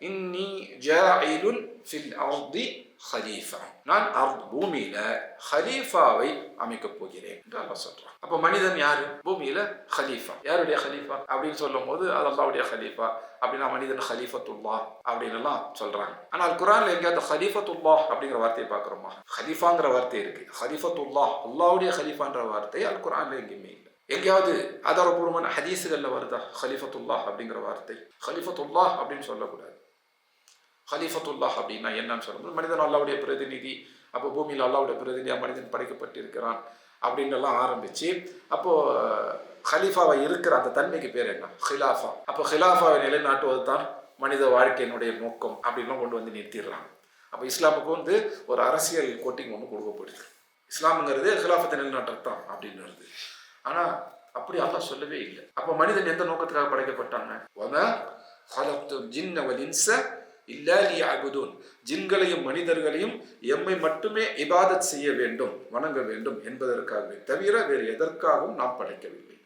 இன்னி ஜாயிலுன் ஃபில் அர்தி ஹலீஃபா, நான் பூமியில ஹலீஃபாவை அமைக்கப் போகிறேன் என்று அல்லாஹ் சொல்றான். அப்ப மனிதன் யாரு? பூமியில ஹலீஃபா. யாருடைய ஹலீஃபா அப்படின்னு சொல்லும் போது அது அல்லாஹ்வுடைய ஹலீஃபா. அப்படின்னா மனிதன் ஹலீஃபத்துல்லாஹ் அப்படின்னு எல்லாம் சொல்றாங்க. ஆனால் குர்ஆன்ல எங்கேயாவது ஹலீஃபத்துல்லாஹ் அப்படிங்கிற வார்த்தையை பார்க்கிறோமா? ஹலீஃபாங்கிற வார்த்தை இருக்கு. ஹலீஃபத்துல்லாஹ் அல்லாஹ்வுடைய ஹலீஃபான்ற வார்த்தை அல் குர்ஆன்ல எங்கேயுமே இல்லை. எங்கேயாவது ஆதாரபூர்வமான ஹதீஸுகள்ல வருதா ஹலீஃபத்துல்லாஹ் அப்படிங்கிற வார்த்தை? ஹலீஃபத்துல்லாஹ் அப்படின்னு சொல்லக்கூடாது. ஹலீஃபத்துல்லாஹ் அப்படின்னா என்னன்னு சொல்லும்போது மனிதன் அல்லாஹ்வுடைய பிரதிநிதி, அப்போ பூமியில் அல்லாஹ்வுடைய பிரதிநிதியாக மனிதன் படைக்கப்பட்டிருக்கிறான் அப்படின்னு எல்லாம் ஆரம்பிச்சு, அப்போ ஹலீஃபாவை இருக்கிற அந்த தன்மைக்கு பேர் என்ன? ஹிலாஃபா. அப்போ ஹிலாஃபாவை நிலைநாட்டுவது தான் மனித வாழ்க்கையினுடைய நோக்கம் அப்படின்லாம் கொண்டு வந்து நிறுத்திடுறாங்க. அப்போ இஸ்லாமுக்கு வந்து ஒரு அரசியல் கோட்டிங் ஒன்று கொடுக்கப்படுது. இஸ்லாமுங்கிறது ஹிலாஃபத்தை நிலைநாட்டுறது தான் அப்படின்னு வருது. ஆனால் அப்படி அல்லாஹ் சொல்லவே இல்லை. அப்போ மனிதன் எந்த நோக்கத்துக்காக படைக்கப்பட்டாங்க? இல்லா லியஅபுதூன், ஜின்களையும் மனிதர்களையும் எம்மை மட்டுமே இபாதத் செய்ய வேண்டும், வணங்க வேண்டும் என்பதற்காகவே தவிர வேறு எதற்காகவும் நாம் படைக்கவில்லை.